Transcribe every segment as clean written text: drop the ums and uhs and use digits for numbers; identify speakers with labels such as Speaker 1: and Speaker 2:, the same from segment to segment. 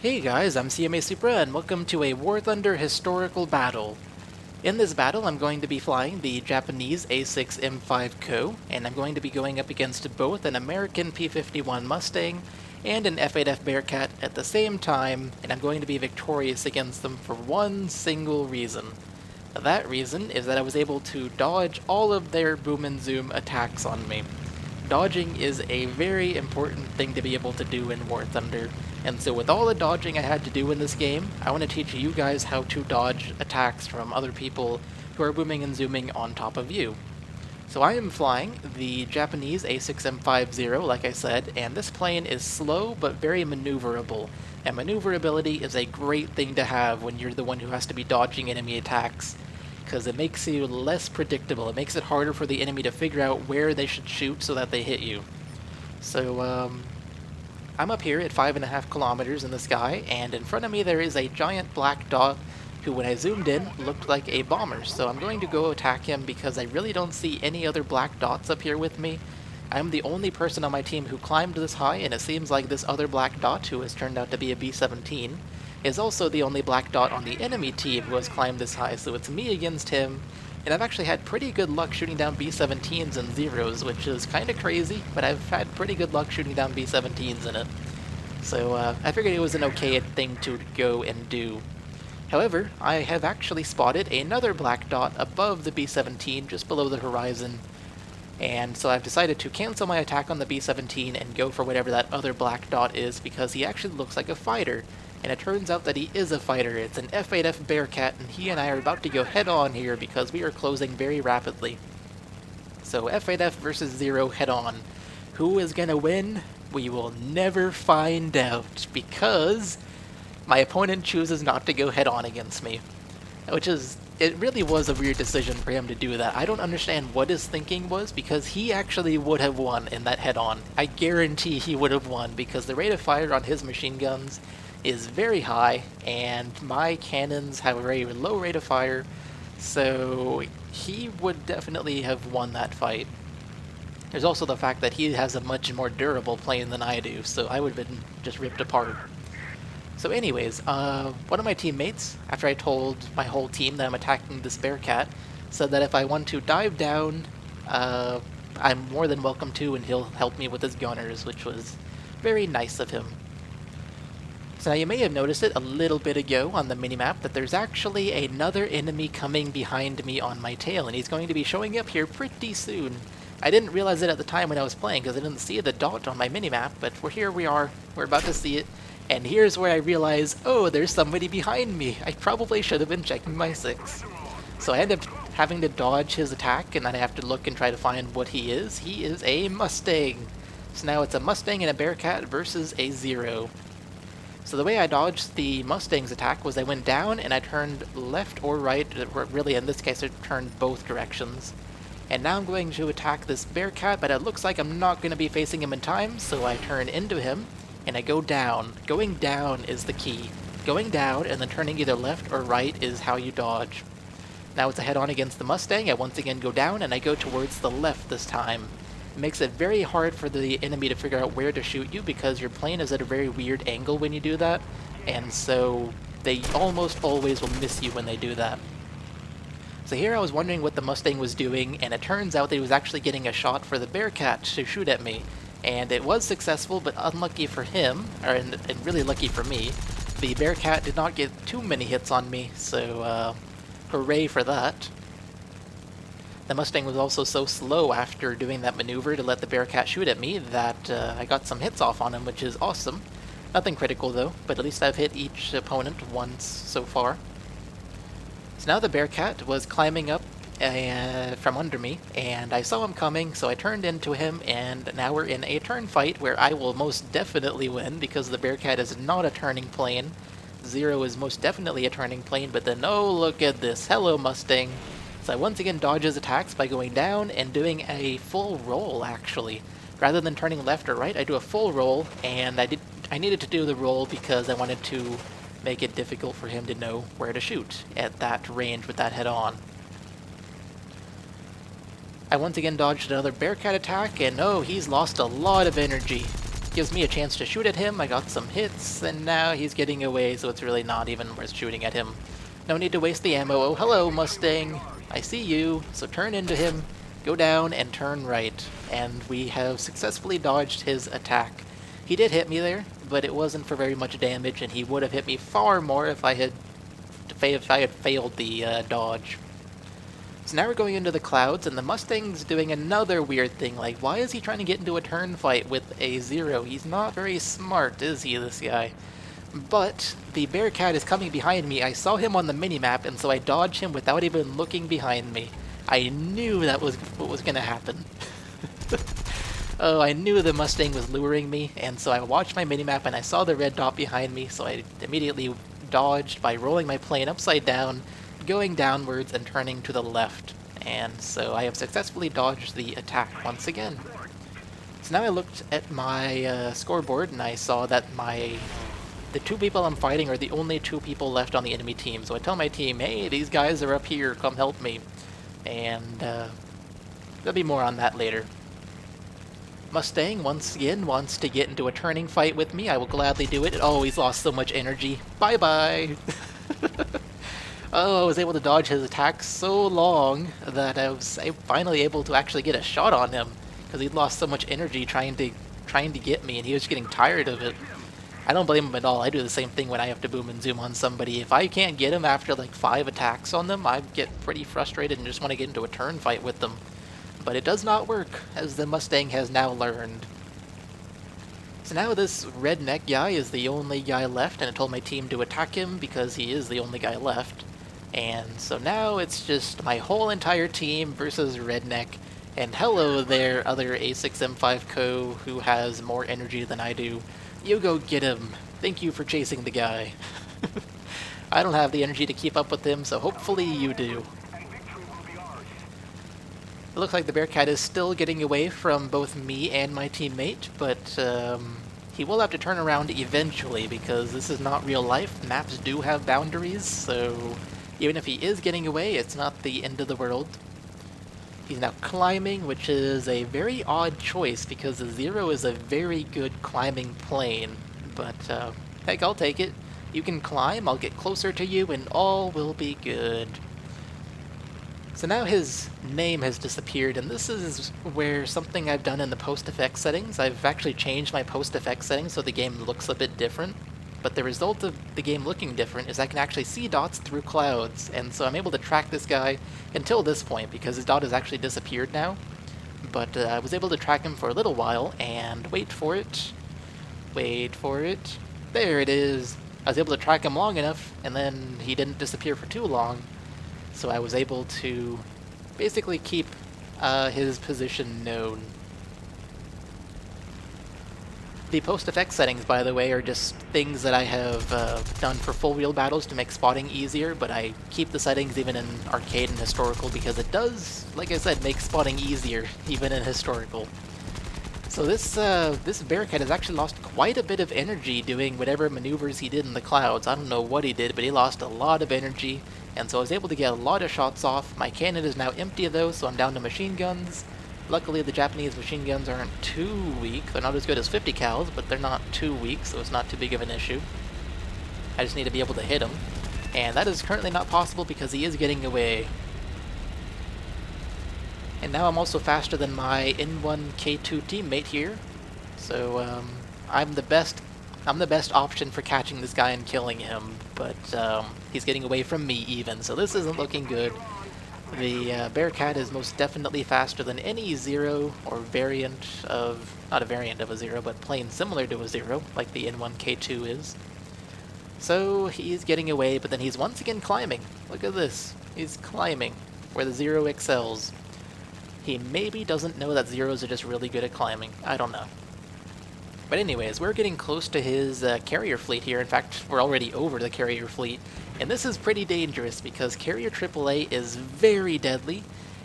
Speaker 1: Hey guys, I'm CMA Supra and welcome to a War Thunder historical battle. In this battle, I'm going to be flying the Japanese A6M5 Co, and I'm going to be going up against both an American P-51 Mustang and an F8F Bearcat at the same time, and I'm going to be victorious against them for one single reason. That reason is that I was able to dodge all of their boom and zoom attacks on me. Dodging is a very important thing to be able to do in War Thunder, and so with all the dodging I had to do in this game, I want to teach you guys how to dodge attacks from other people who are booming and zooming on top of you. So I am flying the Japanese A6M50, like I said, and this plane is slow but very maneuverable, and maneuverability is a great thing to have when you're the one who has to be dodging enemy attacks, because it makes you less predictable. It makes it harder for the enemy to figure out where they should shoot so that they hit you. So, I'm up here at 5.5 kilometers in the sky, and in front of me there is a giant black dot who, when I zoomed in, looked like a bomber. So I'm going to go attack him because I really don't see any other black dots up here with me. I'm the only person on my team who climbed this high, and it seems like this other black dot, who has turned out to be a B-17, is also the only black dot on the enemy team who has climbed this high, so it's me against him, and I've actually had pretty good luck shooting down B-17s and zeros, which is kind of crazy, but I've had pretty good luck shooting down B-17s in it. So I figured it was an okay thing to go and do. However, I have actually spotted another black dot above the B-17, just below the horizon, and so I've decided to cancel my attack on the B-17 and go for whatever that other black dot is, because he actually looks like a fighter. And it turns out that he is a fighter. It's an F8F Bearcat, and he and I are about to go head-on here because we are closing very rapidly. So F8F versus Zero head-on. Who is gonna win? We will never find out, because my opponent chooses not to go head-on against me. It really was a weird decision for him to do that. I don't understand what his thinking was, because he actually would have won in that head-on. I guarantee he would have won, because the rate of fire on his machine guns is very high, and my cannons have a very low rate of fire, so he would definitely have won that fight. There's also the fact that he has a much more durable plane than I do, so I would have been just ripped apart. So anyways, one of my teammates, after I told my whole team that I'm attacking this Bearcat, said that if I want to dive down, I'm more than welcome to, and he'll help me with his gunners, which was very nice of him. So now you may have noticed it a little bit ago on the minimap that there's actually another enemy coming behind me on my tail, and he's going to be showing up here pretty soon. I didn't realize it at the time when I was playing because I didn't see the dot on my minimap, but here we are, we're about to see it, and here's where I realize, oh, there's somebody behind me. I probably should have been checking my 6. So I end up having to dodge his attack, and then I have to look and try to find what he is. He is a Mustang. So now it's a Mustang and a Bearcat versus a Zero. So the way I dodged the Mustang's attack was I went down and I turned left or right, really in this case I turned both directions. And now I'm going to attack this Bearcat, but it looks like I'm not going to be facing him in time, so I turn into him and I go down. Going down is the key. Going down and then turning either left or right is how you dodge. Now it's a head-on against the Mustang. I once again go down and I go towards the left this time. It makes it very hard for the enemy to figure out where to shoot you because your plane is at a very weird angle when you do that, and so they almost always will miss you when they do that. So here I was wondering what the Mustang was doing, and it turns out that he was actually getting a shot for the Bearcat to shoot at me, and it was successful, but unlucky for him, and really lucky for me. The Bearcat did not get too many hits on me, so hooray for that. The Mustang was also so slow after doing that maneuver to let the Bearcat shoot at me that I got some hits off on him, which is awesome. Nothing critical though, but at least I've hit each opponent once so far. So now the Bearcat was climbing up from under me, and I saw him coming, so I turned into him, and now we're in a turn fight where I will most definitely win because the Bearcat is not a turning plane. Zero is most definitely a turning plane, but then, oh, look at this. Hello, Mustang. So I once again dodge his attacks by going down and doing a full roll, actually. Rather than turning left or right, I do a full roll, and I needed to do the roll because I wanted to make it difficult for him to know where to shoot at that range with that head-on. I once again dodged another Bearcat attack, and oh, he's lost a lot of energy. gives me a chance to shoot at him. I got some hits, and now he's getting away, so it's really not even worth shooting at him. No need to waste the ammo. Oh, hello, Mustang. I see you, so turn into him, go down, and turn right. And we have successfully dodged his attack. He did hit me there, but it wasn't for very much damage, and he would have hit me far more if I had failed the dodge. So now we're going into the clouds, and the Mustang's doing another weird thing. Like, why is he trying to get into a turn fight with a Zero? He's not very smart, is he, this guy? But the Bearcat is coming behind me. I saw him on the minimap, and so I dodged him without even looking behind me. I knew that was what was going to happen. Oh, I knew the Mustang was luring me, and so I watched my minimap, and I saw the red dot behind me, so I immediately dodged by rolling my plane upside down, going downwards and turning to the left, and so I have successfully dodged the attack once again. So now I looked at my scoreboard and I saw that the two people I'm fighting are the only two people left on the enemy team, so I tell my team, hey, these guys are up here, come help me, and there'll be more on that later. Mustang once again wants to get into a turning fight with me. I will gladly do it. Oh, he's lost so much energy. Bye-bye! Oh, I was able to dodge his attack so long that I was finally able to actually get a shot on him, because he'd lost so much energy trying to get me, and he was getting tired of it. I don't blame him at all. I do the same thing when I have to boom and zoom on somebody. If I can't get him after like 5 attacks on them, I get pretty frustrated and just want to get into a turn fight with them. But it does not work, as the Mustang has now learned. So now this redneck guy is the only guy left, and I told my team to attack him because he is the only guy left. And so now it's just my whole entire team versus redneck. And hello there, other A6M5 Co who has more energy than I do. You go get him. Thank you for chasing the guy. I don't have the energy to keep up with him, so hopefully you do. It looks like the Bearcat is still getting away from both me and my teammate, but he will have to turn around eventually because this is not real life. Maps do have boundaries, so even if he is getting away, it's not the end of the world. He's now climbing, which is a very odd choice because the Zero is a very good climbing plane, but heck, I'll take it. You can climb, I'll get closer to you, and all will be good. So now his name has disappeared, and this is where something I've done in the post-effect settings. I've actually changed my post-effect settings so the game looks a bit different, but the result of the game looking different is I can actually see dots through clouds, and so I'm able to track this guy until this point, because his dot has actually disappeared now. But I was able to track him for a little while, and wait for it, there it is. I was able to track him long enough, and then he didn't disappear for too long. So I was able to basically keep his position known. The post-effect settings, by the way, are just things that I have done for full-wheel battles to make spotting easier, but I keep the settings even in arcade and historical because it does, like I said, make spotting easier, even in historical. So this Bearcat has actually lost quite a bit of energy doing whatever maneuvers he did in the clouds. I don't know what he did, but he lost a lot of energy. And so I was able to get a lot of shots off. My cannon is now empty though, so I'm down to machine guns. Luckily the Japanese machine guns aren't too weak. They're not as good as 50 cals, but they're not too weak, so it's not too big of an issue. I just need to be able to hit him. And that is currently not possible because he is getting away. And now I'm also faster than my N1K2 teammate here. So I'm the best option for catching this guy and killing him, but he's getting away from me even, so this isn't looking good. The Bearcat is most definitely faster than any Zero or variant of, not a variant of a Zero, but plane similar to a Zero, like the N1K2 is. So he's getting away, but then he's once again climbing. Look at this. He's climbing, where the Zero excels. He maybe doesn't know that Zeros are just really good at climbing. I don't know. But anyways, we're getting close to his carrier fleet here. In fact, we're already over the carrier fleet. And this is pretty dangerous because carrier AAA is very deadly,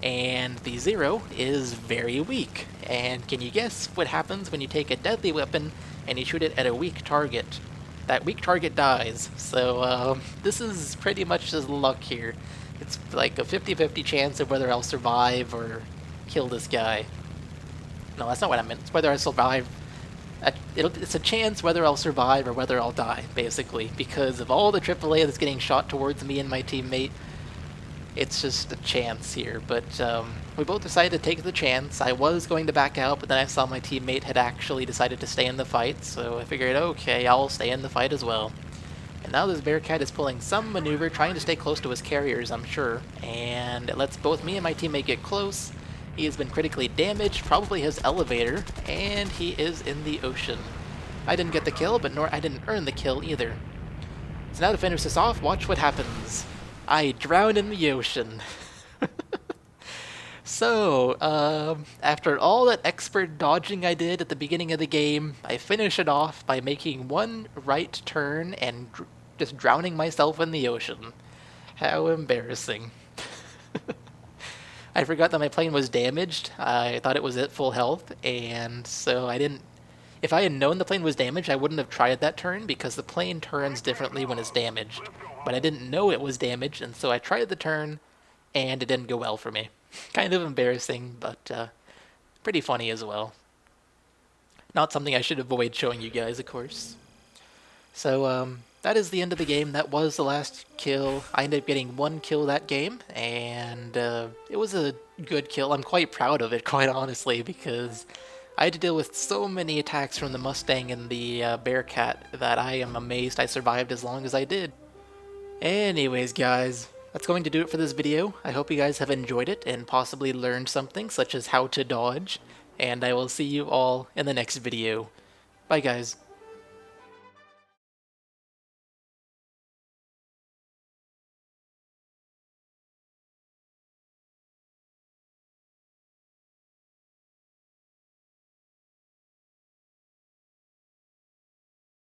Speaker 1: and the Zero is very weak. And can you guess what happens when you take a deadly weapon and you shoot it at a weak target? That weak target dies. So this is pretty much just luck here. It's like a 50-50 chance of whether I'll survive or kill this guy. No, that's not what I meant. It's whether I survive it's a chance whether I'll survive or whether I'll die, basically, because of all the AAA that's getting shot towards me and my teammate. It's just a chance here, but we both decided to take the chance. I was going to back out, but then I saw my teammate had actually decided to stay in the fight, so I figured, okay, I'll stay in the fight as well. And now this Bearcat is pulling some maneuver, trying to stay close to his carriers, I'm sure, and it lets both me and my teammate get close. He has been critically damaged, probably his elevator, and he is in the ocean. I didn't get the kill, but I didn't earn the kill either. So now to finish this off, watch what happens. I drown in the ocean. So, after all that expert dodging I did at the beginning of the game, I finish it off by making one right turn and just drowning myself in the ocean. How embarrassing. I forgot that my plane was damaged. I thought it was at full health, and so I didn't... If I had known the plane was damaged, I wouldn't have tried that turn, because the plane turns differently when it's damaged. But I didn't know it was damaged, and so I tried the turn, and it didn't go well for me. Kind of embarrassing, but pretty funny as well. Not something I should avoid showing you guys, of course. So, that is the end of the game. That was the last kill. I ended up getting one kill that game, and it was a good kill. I'm quite proud of it, quite honestly, because I had to deal with so many attacks from the Mustang and the Bearcat that I am amazed I survived as long as I did. Anyways, guys, that's going to do it for this video. I hope you guys have enjoyed it and possibly learned something, such as how to dodge, and I will see you all in the next video. Bye, guys.